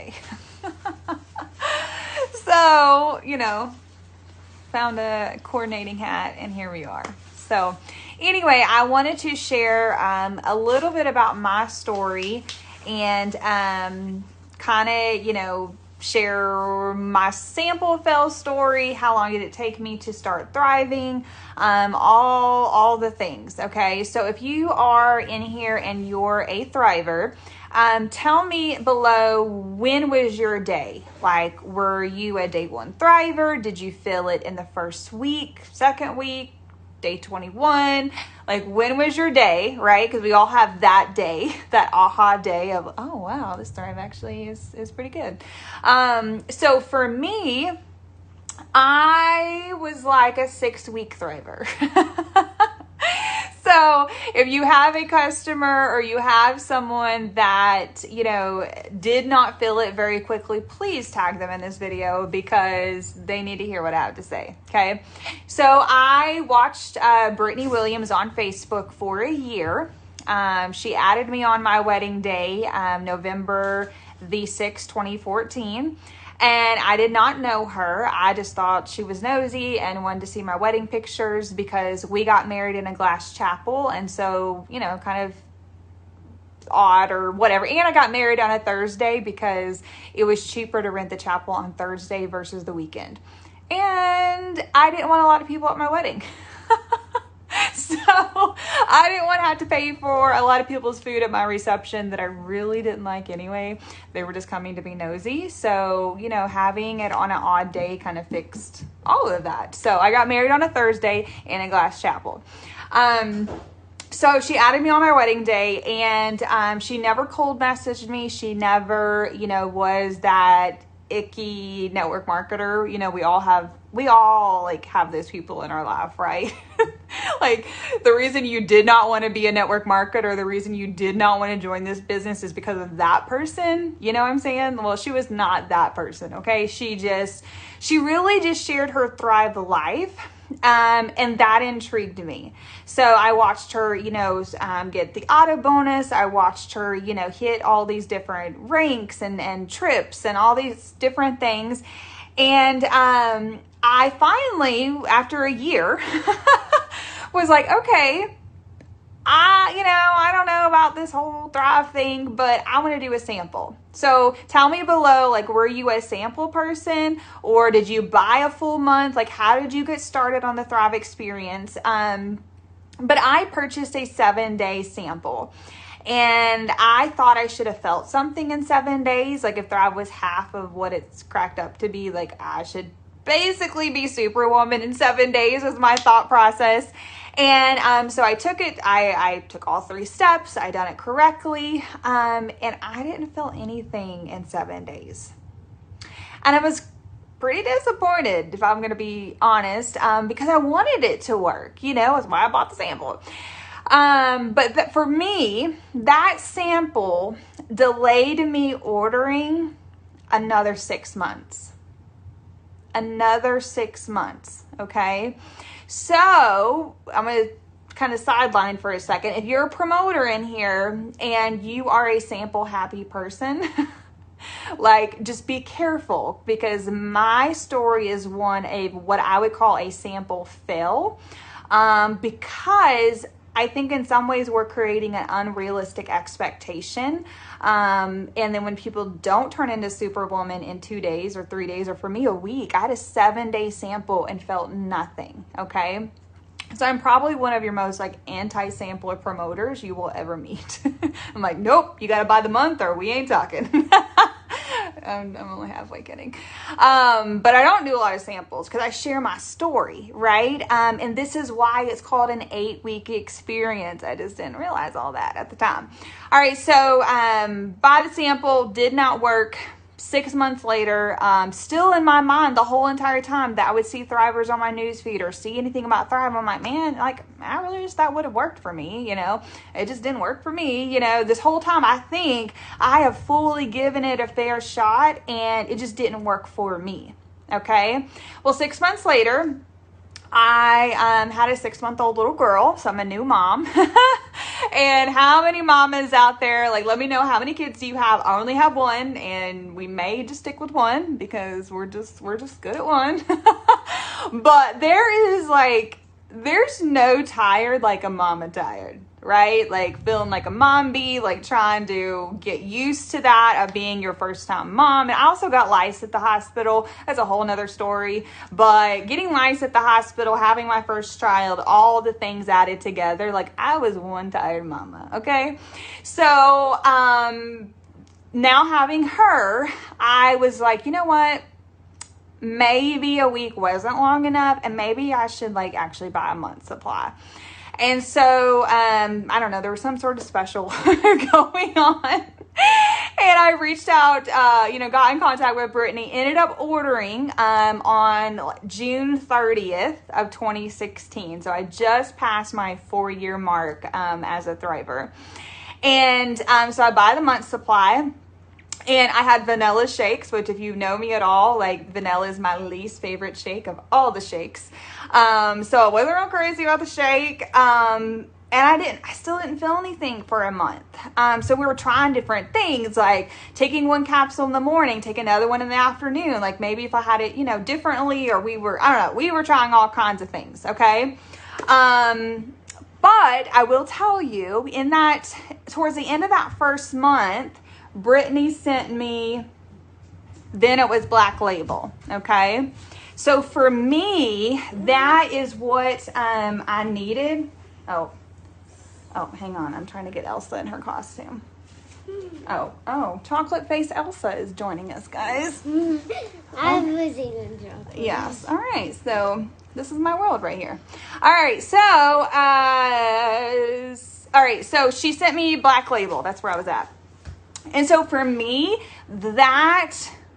day. So, you know, found a coordinating hat and here we are. So anyway, I wanted to share a little bit about my story and kind of, you know, share my sample fail story. How long did it take me to start thriving? All the things. Okay. So if you are in here and you're a thriver, tell me below, when was your day? Like, were you a day one thriver? Did you feel it in the first week, second week, day 21? Like, when was your day, right? Because we all have that day, that aha day of, oh, wow, this thrive actually is pretty good. So for me, I was like a 6-week thriver. So if you have a customer or you have someone that, you know, did not feel it very quickly, please tag them in this video because they need to hear what I have to say. Okay. So I watched Brittany Williams on Facebook for a year. She added me on my wedding day, November the 6th, 2014. And I did not know her. I just thought she was nosy and wanted to see my wedding pictures because we got married in a glass chapel. And so, you know, kind of odd or whatever. And I got married on a Thursday because it was cheaper to rent the chapel on Thursday versus the weekend. And I didn't want a lot of people at my wedding. So I didn't want to have to pay for a lot of people's food at my reception that I really didn't like anyway. They were just coming to be nosy. So, you know, having it on an odd day kind of fixed all of that. So I got married on a Thursday in a glass chapel. So she added me on my wedding day and she never cold messaged me. She never, you know, was that icky network marketer. You know, we all like have those people in our life, right? Like the reason you did not want to be a network marketer, the reason you did not want to join this business is because of that person. You know what I'm saying? Well, she was not that person. Okay. She really just shared her Thrive life. And that intrigued me. So I watched her, you know, get the auto bonus. I watched her, you know, hit all these different ranks and trips and all these different things. And, I finally, after a year, was like, okay, I don't know about this whole Thrive thing, but I want to do a sample. So tell me below, like, were you a sample person or did you buy a full month? Like, how did you get started on the Thrive experience? But I purchased a 7-day sample. And I thought I should have felt something in 7 days. Like if Thrive was half of what it's cracked up to be, like I should basically be Superwoman in 7 days was my thought process. And so I took it, I took all 3 steps, I done it correctly, and I didn't feel anything in 7 days. And I was pretty disappointed, if I'm going to be honest, because I wanted it to work, you know, that's why I bought the sample. But for me, that sample delayed me ordering another 6 months. Another 6 months, okay? So I'm going to kind of sideline for a second. If you're a promoter in here and you are a sample happy person, like just be careful because my story is one of what I would call a sample fail, because I think in some ways we're creating an unrealistic expectation. And then when people don't turn into Superwoman in 2 days or 3 days, or for me, a week, I had a 7-day sample and felt nothing. Okay. So I'm probably one of your most like anti-sampler promoters you will ever meet. I'm like, nope, you got to buy the month or we ain't talking. I'm only halfway kidding. But I don't do a lot of samples because I share my story, right? And this is why it's called an 8-week experience. I just didn't realize all that at the time. All right. So, buy the sample, did not work. 6 months later, still in my mind the whole entire time that I would see Thrivers on my newsfeed or see anything about Thrive. I'm like, man, like I really just thought would have worked for me. You know, it just didn't work for me. You know, this whole time I think I have fully given it a fair shot and it just didn't work for me. Okay. Well, 6 months later, I had a 6-month-old little girl, so I'm a new mom. And how many mamas out there, like, let me know, how many kids do you have? I only have one, and we may just stick with one because we're just good at one. But there's no tired like a mama tired, right? Like feeling like a mom bee, like trying to get used to that of being your first time mom. And I also got lice at the hospital. That's a whole nother story. But getting lice at the hospital, having my first child, all the things added together, like I was one tired mama, okay? So now having her, I was like, you know what? Maybe a week wasn't long enough, and maybe I should like actually buy a month's supply. And so, I don't know, there was some sort of special going on. And I reached out, got in contact with Brittany, ended up ordering on June 30th of 2016. So I just passed my 4-year mark as a Thriver. And so I buy the month's supply. And I had vanilla shakes, which if you know me at all, like vanilla is my least favorite shake of all the shakes. So I wasn't real crazy about the shake. And I still didn't feel anything for a month. So we were trying different things, like taking one capsule in the morning, take another one in the afternoon. Like maybe if I had it, differently, or we were trying all kinds of things. Okay. But I will tell you in that towards the end of that first month, Brittany sent me, then it was Black Label, okay? So for me, that is what I needed. Oh, hang on. I'm trying to get Elsa in her costume. Oh, chocolate face Elsa is joining us, guys. I was eating chocolate. Yes, all right. So this is my world right here. All right, so she sent me Black Label. That's where I was at. And so for me, that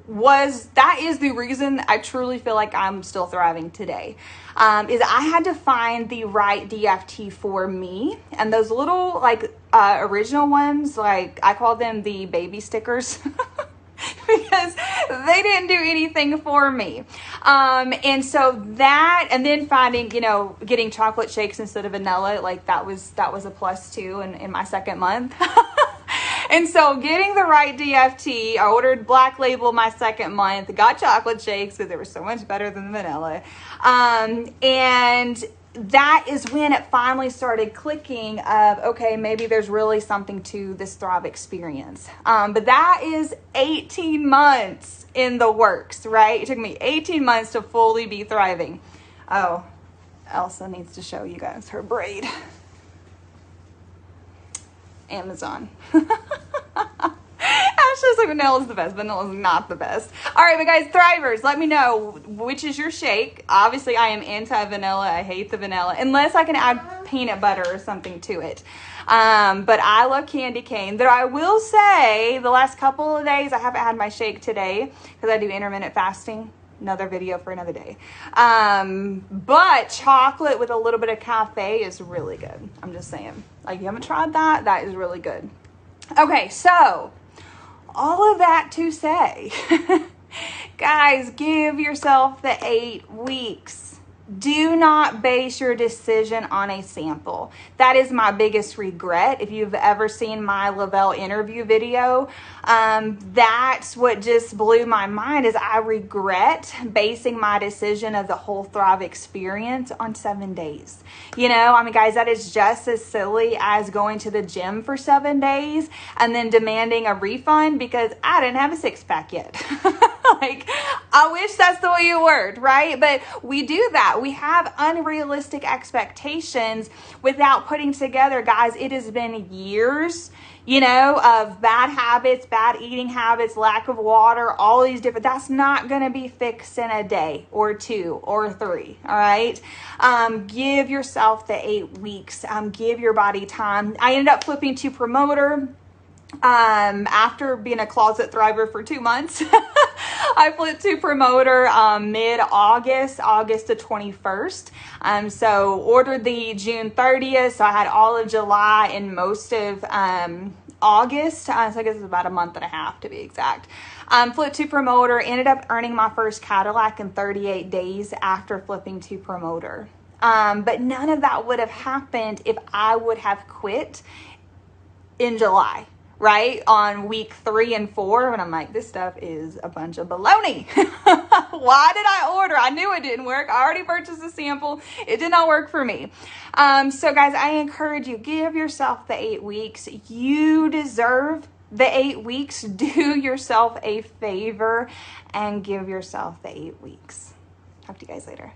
is the reason I truly feel like I'm still thriving today. Is I had to find the right DFT for me, and those little original ones, like I call them the baby stickers. Because they didn't do anything for me. And so that, and then finding, getting chocolate shakes instead of vanilla, like that was a plus too in my second month. And so getting the right DFT, I ordered Black Label my second month, got chocolate shakes because they were so much better than the vanilla. And that is when it finally started clicking of, okay, maybe there's really something to this Thrive experience. But that is 18 months in the works, right? It took me 18 months to fully be thriving. Oh, Elsa needs to show you guys her braid. Amazon. Ashley's like, vanilla's the best. Vanilla's not the best. All right, but guys, Thrivers, let me know which is your shake. Obviously, I am anti-vanilla. I hate the vanilla, unless I can add peanut butter or something to it. But I love candy cane. Though I will say, the last couple of days, I haven't had my shake today because I do intermittent fasting. Another video for another day. But chocolate with a little bit of cafe is really good. I'm just saying. Like, you haven't tried that? That is really good. Okay, so all of that to say, guys, give yourself the 8 weeks. Do not base your decision on a sample. That is my biggest regret. If you've ever seen my Lavelle interview video, that's what just blew my mind, is I regret basing my decision of the whole Thrive experience on 7 days. Guys, that is just as silly as going to the gym for 7 days and then demanding a refund because I didn't have a 6-pack yet. I wish that's the way it worked, right? But we do that. We have unrealistic expectations without putting together, guys, it has been years, of bad habits, bad eating habits, lack of water, all these different, that's not going to be fixed in a day or 2 or 3. All right. Give yourself the 8 weeks, give your body time. I ended up flipping to promoter. After being a closet Thriver for 2 months, I flipped to promoter mid-August, August the 21st. So ordered the June 30th. So I had all of July and most of August. So I guess it's about a month and a half to be exact. Flipped to promoter, ended up earning my first Cadillac in 38 days after flipping to promoter. But none of that would have happened if I would have quit in July, right? On week 3 and 4. And I'm like, this stuff is a bunch of baloney. Why did I order? I knew it didn't work. I already purchased a sample. It did not work for me. So guys, I encourage you, give yourself the 8 weeks. You deserve the 8 weeks. Do yourself a favor and give yourself the 8 weeks. Talk to you guys later.